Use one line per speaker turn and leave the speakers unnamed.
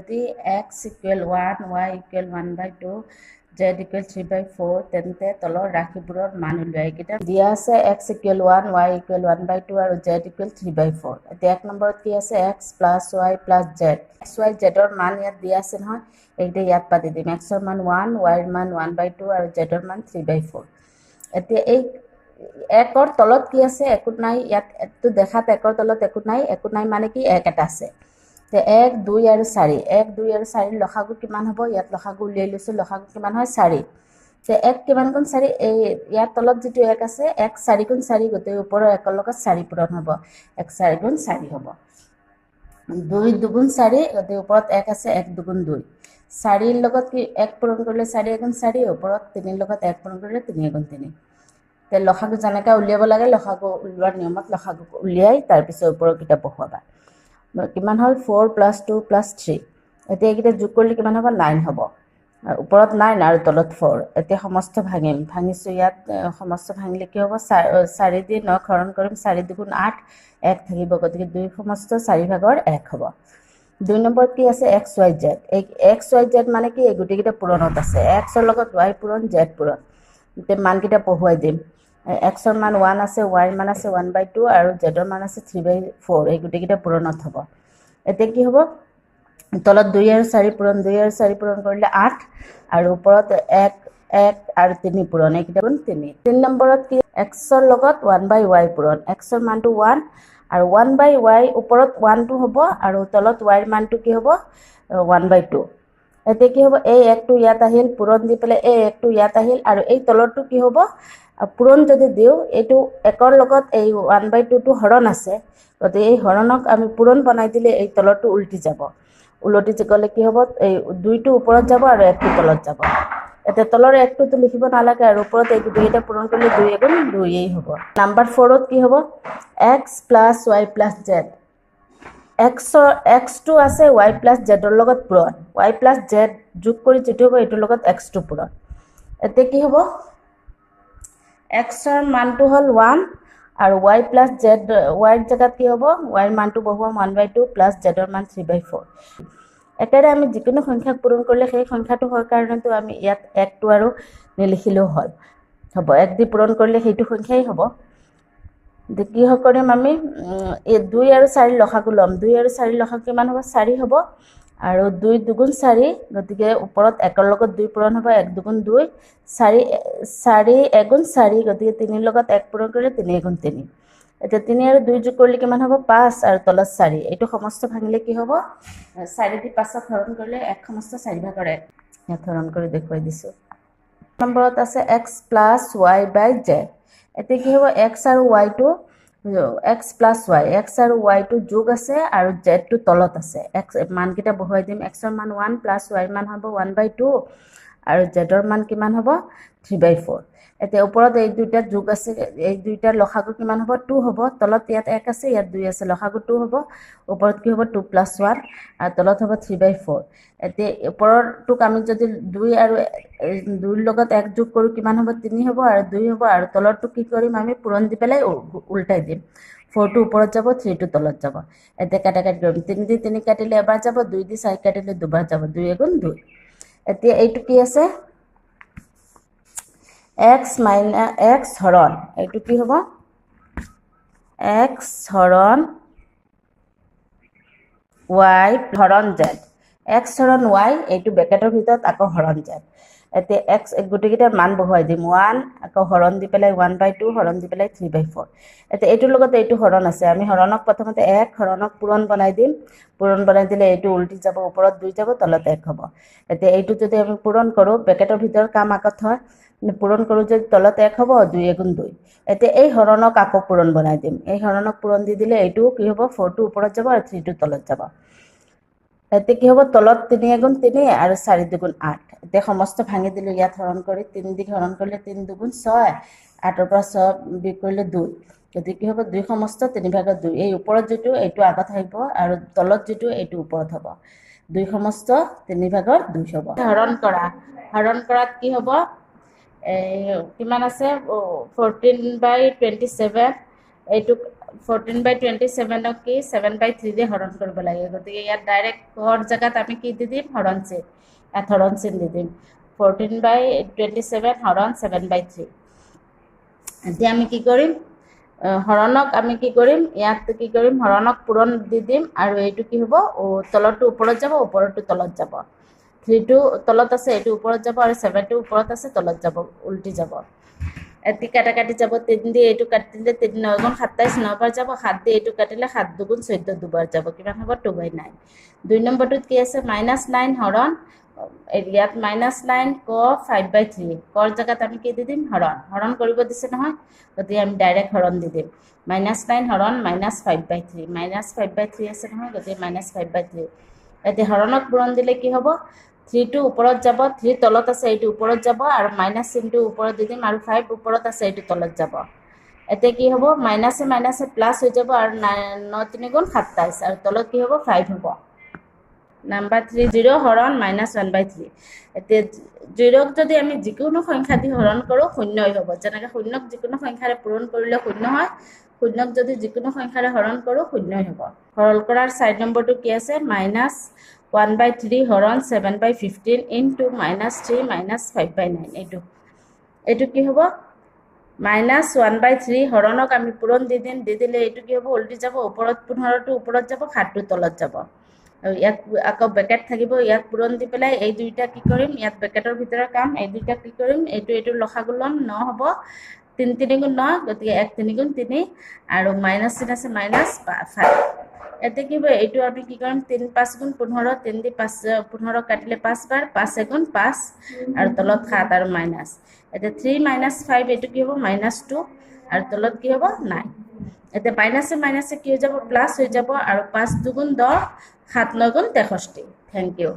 যদি x equal 1 y equal 1/2 z equal 3/4 তেন্তে তলৰ ৰাশিবোৰৰ মান উলিওৱা এইকেইটা দিয়া আছে x equal 1 y equal 1/2 আৰু z equal 3/4 এতিয়া এক নম্বৰত কি আছে x plus y plus z x y z ৰ মান ইয়াত দিয়া আছে নহয় এইটো ইয়াত পাতি দিম x ৰ মান 1 y ৰ মান 1/2 আৰু z ৰ মান 3/4 এতিয়া এই একৰ তলত কি আছে একো নাই ইয়াত এটো দেখাত একৰ তলত একো নাই মানে কি এক এটা আছে তে 1 2 আৰু 4 1 2 আৰু 4 লসাগু কিমান হ'ব ইয়াত লসাগু উলিয়াই লৈছো লসাগু কিমান হয় 4 তে 1 কিমান গুণ 4 এই ইয়াত তলত যেটো 1 আছে 1 4 গুণ 4 গতে ওপৰৰ একৰ লগত 4 পূৰণ হ'ব 1 4 গুণ 4 হ'ব 2 2 4 গতে ওপৰত 1 আছে 1 2 2 4 ৰ লগত কি 1 পূৰণ কৰিলে 4 গুণ 4 ওপৰত 3 ৰ লগত 1 পূৰণ কৰিলে 3 গুণ 3 তে লসাগু জানাকা উলিয়াব লাগে লসাগু উলিওৱাৰ নিয়মত লসাগু উলিয়াই তাৰ পিছত ওপৰৰ কিটা বহাবা কিমান হল 4 + 2 + 3 এতিয়া এইকিটা যোগ কৰিলে কিমান হ'ব 9 হ'ব ওপৰত 9 আৰু তলত 4 এতিয়া সমস্ত ভাঙিছো ইয়াত সমস্ত ভাঙিলে কি হ'ব 4 দি 9 হৰণ কৰিম 4 2 8 1 থাকিব গতিকে 2 সমস্ত 4 ভাগৰ 1 হ'ব 2 নম্বৰত কি আছে x y z এই x y z মানে কি এই গুটিকিটা পূৰণত আছে x ৰ লগত y পূৰণ z পূৰণ তে মানকিটা পঢ়ুৱাই দিম x ৰ মান 1 আছে y ৰ মান আছে 1/2 আৰু z ৰ মান আছে 3/4 এই গুটিকিটা পূৰণত হ'ব এতিয়া কি হ'ব তলত 2 আৰু 4 পূৰণ 2 আৰু 4 পূৰণ কৰিলে 8 আৰু ওপৰত 1 আৰু 3 পূৰণ এইকিটা গুণ 3 নম্বৰত কি x ৰ লগত 1/y পূৰণ x ৰ মানটো 1 আৰু 1/y ওপৰত 1 টো হ'ব আৰু তলত y ৰ মানটো কি হ'ব 1/2 এতিয়া কি হ'ব এই একটো ইয়াত আহিল পূৰণ দি পেলে এই একটো ইয়াত আহিল আৰু এই তলৰটো কি হ'ব পূৰণ যদি দিও এইটো একৰ লগত এই 1/2 টো হৰণ আছে গতে এই হৰণক আমি পূৰণ বনাই দিলে এই তলৰটো উল্টি যাব উলটি গলে কি হ'ব এই 2 টো ওপৰত যাব আৰু 1 টো তলত যাব এটা তলৰ 1 টো লিখিব নালাগে আৰু ওপৰত এই দুইটা পূৰণ কৰিলে 2 গুণ 2 এই হ'ব নাম্বাৰ 4 ত কি হ'ব x + y + z x2 আছে y + z ৰ লগত পূৰণ y + z যোগ কৰি যেটো হ'ব এটোৰ লগত x2 পূৰণ এতে কি হ'ব x ৰ মানটো হল 1 আৰু y + z y ৰ জায়গাত কি হ'ব y ৰ মানটো বহুৱাম 1/2 + z ৰ মান 3/4 একেৰে আমি যিকোনো সংখ্যাক পূৰণ কৰিলে সেই সংখ্যাটো হয় কাৰণেতো আমি ইয়াত 1 টো আৰু নিলিখিলেও হয় হ'ব 1 দি পূৰণ কৰিলে সেইটো সংখ্যাই হ'ব কি কৰিম আমি 2 আৰু 4 লসাগু লম 2 আৰু 4 লসাগু কিমান হ'ব 4 হ'ব আৰু 2 2 4 গতিকে ওপৰত 1 ৰ লগত 2 পূৰণ হ'ব 1 2 2 4 1 4 গতিকে 3 ৰ লগত 1 পূৰণ কৰিলে 3 গুণ 3 এটা 3 আৰু 2 যোগ কৰিলে কিমান হ'ব 5 আৰু তলত 4 এইটো সমস্ত ভাঙিলে কি হ'ব 4 দি 5ক হৰণ কৰিলে 1 সমস্ত 4 ভাগৰ 1 ইয়াত হৰণ কৰি দেখুৱাই দিছো নম্বৰত আছে x + y/z এতে কি হ'ব x আৰু y টো x + y x আৰু y টো যোগ আছে আৰু z টো তলত আছে x মানকিটা বহুৱাই দিম x ৰ মান 1 + y ৰ মান হ'ব 1/2 আৰু z ৰ মান কিমান হ'ব 3/4 এতিয়া ওপৰত এই দুইটা যোগ আছে এই দুইটাৰ লসাগু কিমান হ'ব 2 হ'ব তলত ইয়াত 1 আছে ইয়াত 2 আছে লসাগু 2 হ'ব ওপৰত কি হ'ব 2 + 1 আৰু তলত হ'ব 3/4 এতিয়া ওপৰৰটোক আমি যদি 2 আৰু 2 ৰ লগত 1 যোগ কৰো কিমান হ'ব 3 হ'ব আৰু 2 হ'ব আৰু তলৰটো কি কৰিম আমি পূৰণ দি পেলাই উল্টাই দিম 4 টো ওপৰত যাব 3 টো তলত যাব এতিয়া কাটাকাটি কৰিম 3 দি 3 কাটিলে এবাৰ যাব 2 দি 4 কাটিলে দুবাৰ যাব 2 গুণ 2 এতিয়া এইটো কি আছে x হৰণ এইটো কি হ'ব x হৰণ y হৰণ z x হৰণ y এইটো ব্ৰেকেটৰ ভিতৰত আকৌ হৰণ z এতে x গুটিকিটাৰ মান বহুৱাই দিম 1 আকৌ হৰণ দি পেলাই 1/2 হৰণ দি পেলাই 3/4 এতে এইটোৰ লগত এইটো হৰণ আছে আমি হৰণক প্ৰথমতে 1 হৰণক পূৰণ বনাই দিম পূৰণ বনাই দিলে এইটো উল্টি যাব ওপৰত 2 যাব তলত 1 হ'ব এতে এইটো যদি আমি পূৰণ কৰো ব্ৰেকেটৰ ভিতৰত কাম আগত হয় পূৰণ কৰো যে তলত 1 হ'ব 2 গুণ 2 এতে এই হৰণক আকৌ পূৰণ বনাই দিম এই হৰণক পূৰণ দি দিলে এইটো কি হ'ব 4 টো ওপৰত যাব আৰু 3 টো তলত যাব এতে কি হ'ব তলত 3 গুণ 3 আৰু 4 2 8 এতে সমস্ত ভাঙি দিলো ইয়াত হৰণ কৰি 3 দি হৰণ কৰিলে 3 2 6 8 ৰ পৰা 6 বিয়োগ কৰিলে 2 গতিকে কি হ'ব 2 সমস্ত 3/2 এই ওপৰত যেটো এইটো আগত আহিব আৰু তলত যেটো এইটো ওপৰত হ'ব 2 সমস্ত 3/2 হ'ব হৰণ কৰাত কি হ'ব কিমান আছে 14/27 এইটো 14/27 কি 7/3 দিয়ে হৰণ কৰিব লাগে গতিকে ইয়াত ডাইৰেক্ট হৰ জায়গাত আমি কি দি দিম হৰণ চিন ইয়াত হৰণ চিন দি দিম 14/27 হৰণ 7/3 এতিয়া আমি কি কৰিম হৰণক আমি কি কৰিম ইয়াত কি কৰিম হৰণক পূৰণ দি দিম আৰু এইটো কি হ'ব তলৰটো ওপৰত যাব ওপৰটো তলত যাব 3টো তলত আছে এইটো ওপৰত যাব আৰু 7টো ওপৰত আছে তলত যাব উল্টি যাব এটি কাটাকাটি যাব 3 দিয়ে এইটো কাটিলে 3 9 গুণ 27 9 বাৰ যাব 7 দিয়ে এইটো কাটিলে 7 দুগুণ 14 দুবাৰ যাব কিমান হ'ব 2/9 2 নম্বৰটোত কি আছে -9 হৰণ ইয়াত -9 ক 5/3 কৰ জায়গাত আমি কি দি দিম হৰণ কৰিব দিছে নহয় গতিকে আমি ডাইৰেক্ট হৰণ দি দিম -9 হৰণ -5/3 -5/3 আছে নহয় গতিকে -5/3 এতিয়া হৰণক পূৰণ দিলে কি হ'ব 3টো ওপৰত যাব 3 তলত আছে এইটো ওপৰত যাব আৰু মাইনাছ চিনটো ওপৰত দি দিম আৰু 5 ওপৰত আছে এইটো তলত যাব এতিয়া কি হ'ব মাইনাছে মাইনাছে প্লাছ হৈ যাব আৰু 9 3 গুণ 27 আৰু তলত কি হ'ব 5 হ'ব নাম্বাৰ 3 0 হৰণ -1/3 এতিয়া 0ক যদি আমি যিকোনো সংখ্যা দি হৰণ কৰোঁ শূন্যই হ'ব যেনেকৈ শূন্যক যিকোনো সংখ্যাৰে পূৰণ কৰিলে শূন্য হয় শূন্যক যদি যিকোনো সংখ্যাৰে হৰণ কৰোঁ শূন্যই হ'ব সৰল কৰাৰ 4 নম্বৰটো কি আছে -1/3 হৰণ 7/15 ইনটু -3 -5/9 এইটো কি হ'ব -1/3 হৰণক আমি পূৰণ দি দিম দি দিলে এইটো কি হ'ব উল্টি যাব ওপৰত 15টো ওপৰত যাব 7টো তলত যাব আৰু ইয়াত আকৌ ব্ৰেকেট থাকিব ইয়াক পূৰণ দি পেলাই এই দুইটা কি কৰিম ইয়াত ব্ৰেকেটৰ ভিতৰৰ কাম এই দুইটা কি কৰিম এইটো লসাগু ল'ম 9 হ'ব 3 3 গুণ 9 গতিকে 1 3 গুণ 3 আৰু মাইনাছ চিন আছে -5 এতিয়া কি হ'ব এইটো আমি কি কৰিম 3 5 গুণ 15 3 দি 15 কাটিলে 5 বাৰ 5 গুণ 5 আৰু তলত 7 আৰু মাইনাছ এতিয়া 3 - 5 এইটো কি হ'ব -2 আৰু তলত কি হ'ব 9 এতিয়া মাইনাছে কি হৈ যাব প্লাছ হৈ যাব আৰু 5 2 গুণ 10 7 9 গুণ 63 থেংক ইউ